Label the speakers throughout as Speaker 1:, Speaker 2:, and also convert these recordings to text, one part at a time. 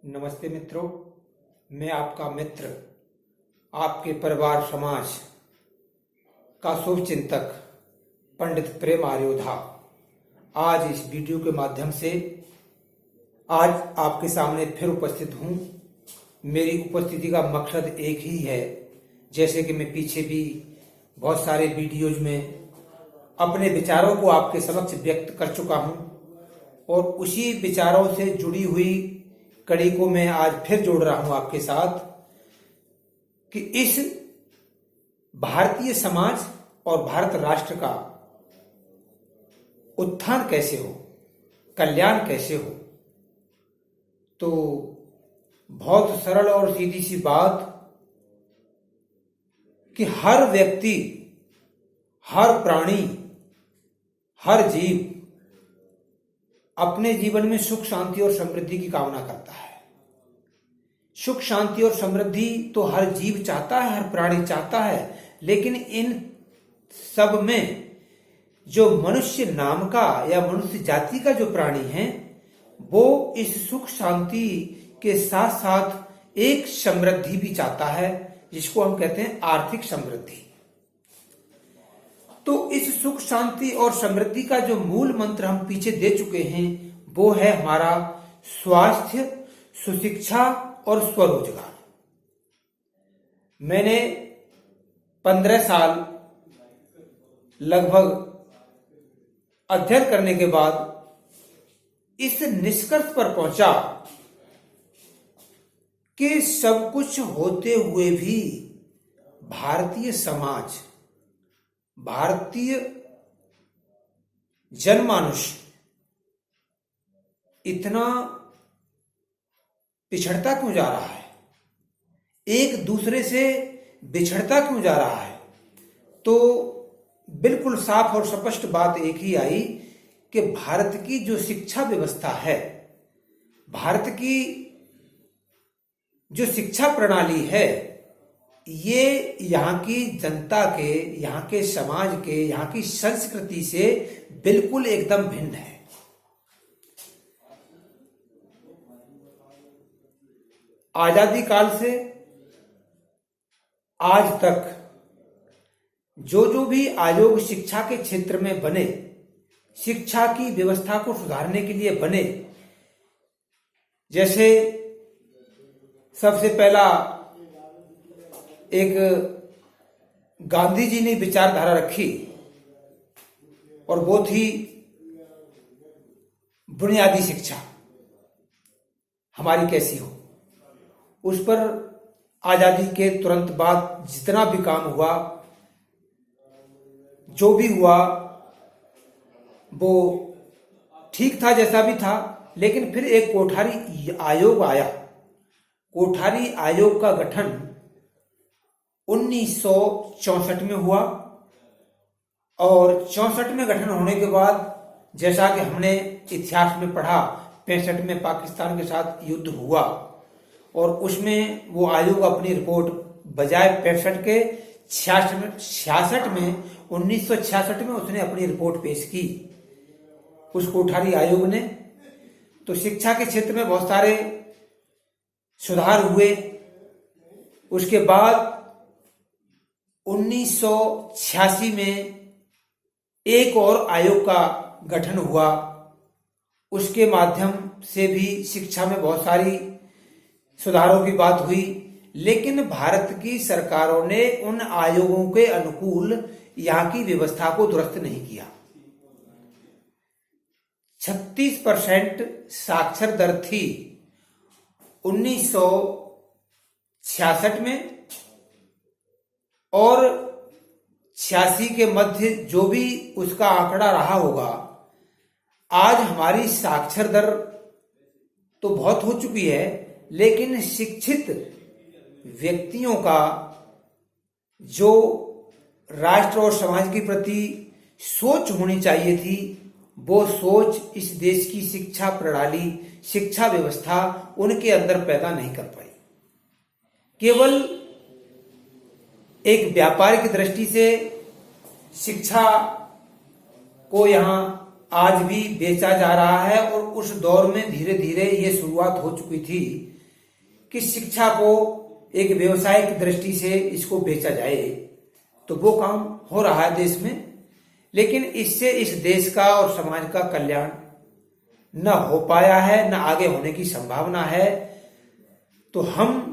Speaker 1: नमस्ते मित्रों, मैं आपका मित्र, आपके परिवार समाज का शुभ चिंतक पंडित प्रेम आर्योधा आज इस वीडियो के माध्यम से आज आपके सामने फिर उपस्थित हूँ। मेरी उपस्थिति का मकसद एक ही है, जैसे कि मैं पीछे भी बहुत सारे वीडियोज में अपने विचारों को आपके समक्ष व्यक्त कर चुका हूँ और उसी विचारों से जुड़ी हुई कड़ी को मैं आज फिर जोड़ रहा हूं आपके साथ कि इस भारतीय समाज और भारत राष्ट्र का उत्थान कैसे हो, कल्याण कैसे हो। तो बहुत सरल और सीधी सी बात कि हर व्यक्ति, हर प्राणी, हर जीव अपने जीवन में सुख शांति और समृद्धि की कामना करता है। सुख शांति और समृद्धि तो हर जीव चाहता है, हर प्राणी चाहता है, लेकिन इन सब में जो मनुष्य नाम का या मनुष्य जाति का जो प्राणी है वो इस सुख शांति के साथ साथ एक समृद्धि भी चाहता है, जिसको हम कहते हैं आर्थिक समृद्धि। तो इस सुख शांति और समृद्धि का जो मूल मंत्र हम पीछे दे चुके हैं वो है हमारा स्वास्थ्य, सुशिक्षा और स्वरोजगार। मैंने 15 साल लगभग अध्ययन करने के बाद इस निष्कर्ष पर पहुंचा कि सब कुछ होते हुए भी भारतीय समाज, भारतीय जनमानुष इतना पिछड़ता क्यों जा रहा है, एक दूसरे से बिछड़ता क्यों जा रहा है। तो बिल्कुल साफ और स्पष्ट बात एक ही आई कि भारत की जो शिक्षा व्यवस्था है, भारत की जो शिक्षा प्रणाली है, ये यहाँ की जनता के, यहाँ के समाज के, यहाँ की संस्कृति से बिल्कुल एकदम भिन्न है। आजादी काल से आज तक जो भी आयोग शिक्षा के क्षेत्र में बने, शिक्षा की व्यवस्था को सुधारने के लिए बने, जैसे सबसे पहला एक गांधी जी ने विचारधारा रखी और वो थी बुनियादी शिक्षा हमारी कैसी हो। उस पर आजादी के तुरंत बाद जितना भी काम हुआ, जो भी हुआ, वो ठीक था जैसा भी था, लेकिन फिर एक कोठारी आयोग आया। कोठारी आयोग का गठन 1964 में हुआ और 64 में गठन होने के बाद, जैसा कि हमने इतिहास में पढ़ा, 65 में पाकिस्तान के साथ युद्ध हुआ और उसमें वो आयोग अपनी रिपोर्ट बजाय 65 के 66 में 1966 में उसने अपनी रिपोर्ट पेश की, उस कोठारी आयोग ने। तो शिक्षा के क्षेत्र में बहुत सारे सुधार हुए। उसके बाद 1986 में एक और आयोग का गठन हुआ। उसके माध्यम से भी शिक्षा में बहुत सारी सुधारों की बात हुई, लेकिन भारत की सरकारों ने उन आयोगों के अनुकूल यहाँ की व्यवस्था को दुरुस्त नहीं किया। 36% साक्षर दर थी 1966 में और 86 के मध्य जो भी उसका आंकड़ा रहा होगा। आज हमारी साक्षर दर तो बहुत हो चुकी है, लेकिन शिक्षित व्यक्तियों का जो राष्ट्र और समाज के प्रति सोच होनी चाहिए थी, वो सोच इस देश की शिक्षा प्रणाली, शिक्षा व्यवस्था उनके अंदर पैदा नहीं कर पाई। केवल एक व्यापारिक दृष्टि से शिक्षा को यहाँ आज भी बेचा जा रहा है और उस दौर में धीरे धीरे ये शुरुआत हो चुकी थी कि शिक्षा को एक व्यवसायिक दृष्टि से इसको बेचा जाए, तो वो काम हो रहा है देश में। लेकिन इससे इस देश का और समाज का कल्याण न हो पाया है, न आगे होने की संभावना है। तो हम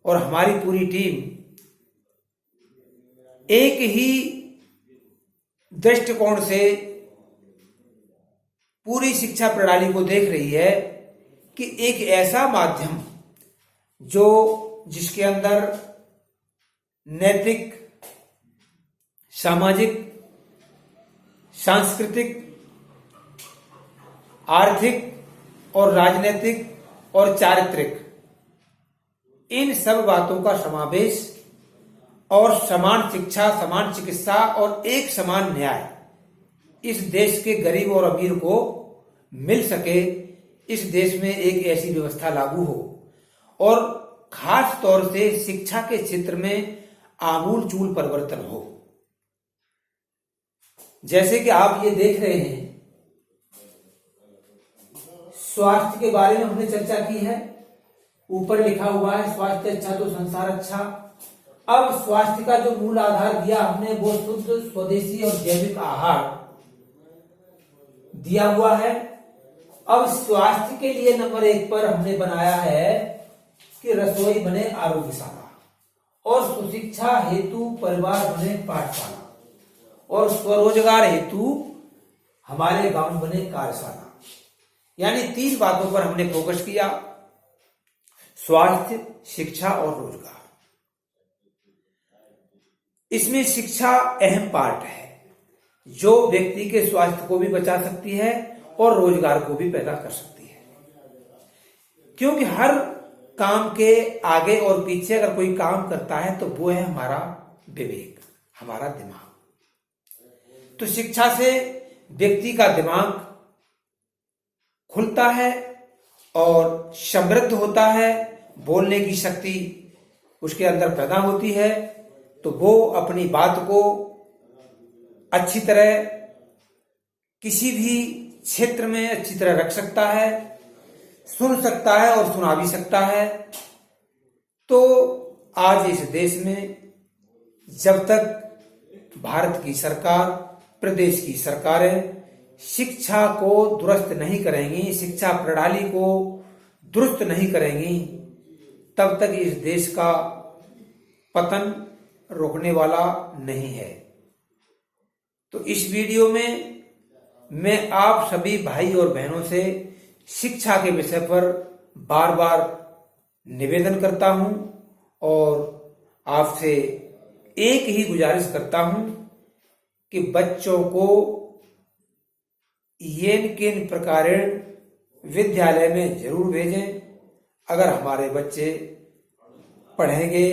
Speaker 1: और हमारी पूरी टीम एक ही दृष्टिकोण से पूरी शिक्षा प्रणाली को देख रही है कि एक ऐसा माध्यम जिसके अंदर नैतिक, सामाजिक, सांस्कृतिक, आर्थिक और राजनीतिक और चारित्रिक, इन सब बातों का समावेश और समान शिक्षा, समान चिकित्सा और एक समान न्याय इस देश के गरीब और अमीर को मिल सके, इस देश में एक ऐसी व्यवस्था लागू हो और खास तौर से शिक्षा के क्षेत्र में आमूलचूल परिवर्तन हो। जैसे कि आप ये देख रहे हैं, स्वास्थ्य के बारे में हमने चर्चा की है। ऊपर लिखा हुआ है स्वास्थ्य अच्छा तो संसार अच्छा। अब स्वास्थ्य का जो मूल आधार दिया हमने वो शुद्ध, स्वदेशी और जैविक आहार दिया हुआ है। अब स्वास्थ्य के लिए नंबर 1 पर हमने बनाया है कि रसोई बने आरोग्यशाला, और सुशिक्षा हेतु परिवार बने पाठशाला, और स्वरोजगार हेतु हमारे गांव बने कार्यशाला। यानी 3 बातों पर हमने फोकस किया, स्वास्थ्य, शिक्षा और रोजगार। इसमें शिक्षा अहम पार्ट है जो व्यक्ति के स्वास्थ्य को भी बचा सकती है और रोजगार को भी पैदा कर सकती है। क्योंकि हर काम के आगे और पीछे अगर कोई काम करता है तो वो है हमारा विवेक, हमारा दिमाग। तो शिक्षा से व्यक्ति का दिमाग खुलता है और समृद्ध होता है, बोलने की शक्ति उसके अंदर पैदा होती है, तो वो अपनी बात को अच्छी तरह किसी भी क्षेत्र में अच्छी तरह रख सकता है, सुन सकता है और सुना भी सकता है। तो आज इस देश में जब तक भारत की सरकार, प्रदेश की सरकारें शिक्षा को दुरुस्त नहीं करेंगी, शिक्षा प्रणाली को दुरुस्त नहीं करेंगी, तब तक इस देश का पतन रोकने वाला नहीं है। तो इस वीडियो में मैं आप सभी भाई और बहनों से शिक्षा के विषय पर बार बार निवेदन करता हूं और आपसे एक ही गुजारिश करता हूं कि बच्चों को येन केन प्रकारेण विद्यालय में जरूर भेजें। अगर हमारे बच्चे पढ़ेंगे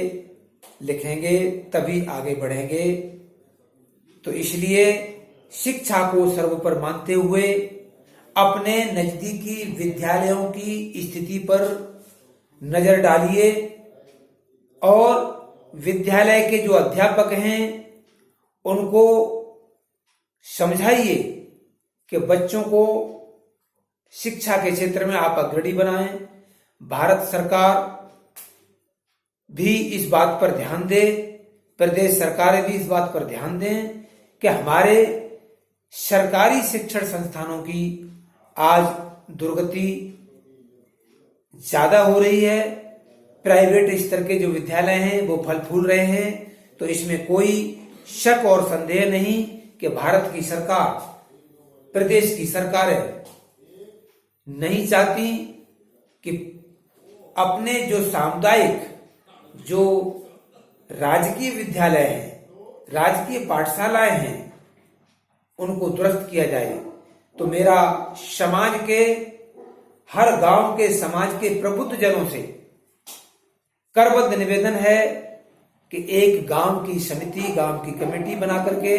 Speaker 1: लिखेंगे तभी आगे बढ़ेंगे। तो इसलिए शिक्षा को सर्वोपरि मानते हुए अपने नजदीकी विद्यालयों की स्थिति पर नजर डालिए और विद्यालय के जो अध्यापक हैं उनको समझाइए कि बच्चों को शिक्षा के क्षेत्र में आप अग्रणी बनाएं। भारत सरकार भी इस बात पर ध्यान दे, प्रदेश सरकारें भी इस बात पर ध्यान दें कि हमारे सरकारी शिक्षण संस्थानों की आज दुर्गति ज्यादा हो रही है। प्राइवेट स्तर के जो विद्यालय हैं वो फल फूल रहे हैं। तो इसमें कोई शक और संदेह नहीं कि भारत की सरकार, प्रदेश की सरकारें नहीं चाहती कि अपने जो सामुदायिक, जो राजकीय विद्यालय हैं, राजकीय पाठशालाएं हैं, उनको दुरुस्त किया जाए। तो मेरा समाज के हर गांव के समाज के प्रबुद्ध जनों से करबद्ध निवेदन है कि एक गांव की समिति, गांव की कमेटी बना करके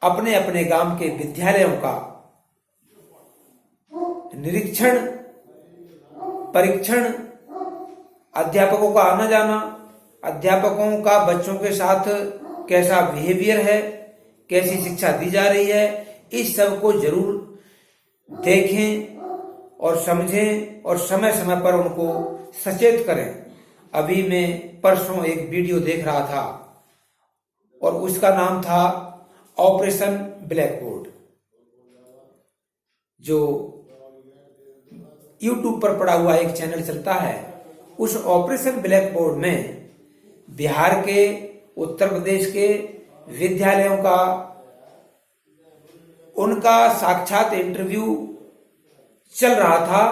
Speaker 1: अपने अपने गांव के विद्यालयों का निरीक्षण, परीक्षण, अध्यापकों का आना जाना, अध्यापकों का बच्चों के साथ कैसा बिहेवियर है, कैसी शिक्षा दी जा रही है, इस सब को जरूर देखें और समझें और समय समय पर उनको सचेत करें। अभी मैं परसों एक वीडियो देख रहा था और उसका नाम था ऑपरेशन ब्लैक बोर्ड, जो यूट्यूब पर पड़ा हुआ एक चैनल चलता है। उस ऑपरेशन ब्लैक बोर्ड में बिहार के, उत्तर प्रदेश के विद्यालयों का उनका साक्षात इंटरव्यू चल रहा था।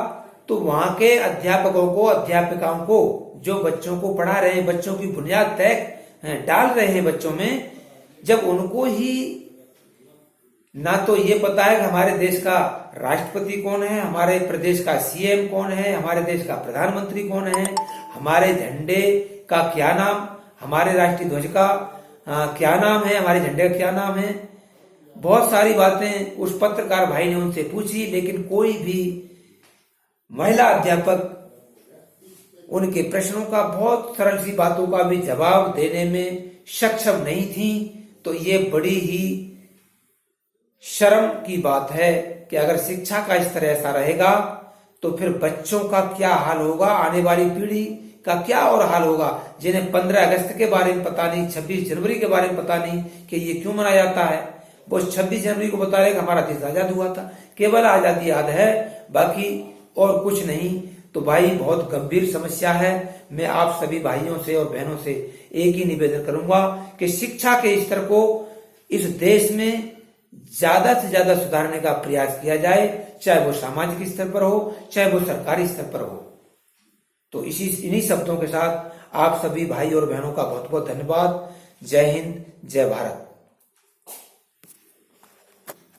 Speaker 1: तो वहां के अध्यापकों को, अध्यापिकाओं को, जो बच्चों को पढ़ा रहे हैं, बच्चों की बुनियाद तय डाल रहे हैं बच्चों में, जब उनको ही ना तो ये पता है कि हमारे देश का राष्ट्रपति कौन है, हमारे प्रदेश का सीएम कौन है, हमारे देश का प्रधानमंत्री कौन है, हमारे झंडे का क्या नाम, हमारे राष्ट्रीय ध्वज का क्या नाम है, हमारे झंडे का क्या नाम है, बहुत सारी बातें उस पत्रकार भाई ने उनसे पूछी, लेकिन कोई भी महिला अध्यापक उनके प्रश्नों का, बहुत सरल सी बातों का भी जवाब देने में सक्षम नहीं थी। तो ये बड़ी ही शर्म की बात है कि अगर शिक्षा का स्तर ऐसा रहेगा तो फिर बच्चों का क्या हाल होगा, आने वाली पीढ़ी का क्या और हाल होगा, जिन्हें 15 अगस्त के बारे में पता नहीं, 26 जनवरी के बारे में पता नहीं कि ये क्यों मनाया जाता है। वो 26 जनवरी को बता रहे कि हमारा देश आजाद हुआ था, केवल आजादी याद है, बाकी और कुछ नहीं। तो भाई बहुत गंभीर समस्या है। मैं आप सभी भाइयों से और बहनों से एक ही निवेदन करूंगा कि शिक्षा के स्तर को इस देश में ज्यादा से ज्यादा सुधारने का प्रयास किया जाए, चाहे वो सामाजिक स्तर पर हो, चाहे वो सरकारी स्तर पर हो। तो इन्हीं शब्दों के साथ आप सभी भाई और बहनों का बहुत बहुत धन्यवाद। जय हिंद, जय भारत।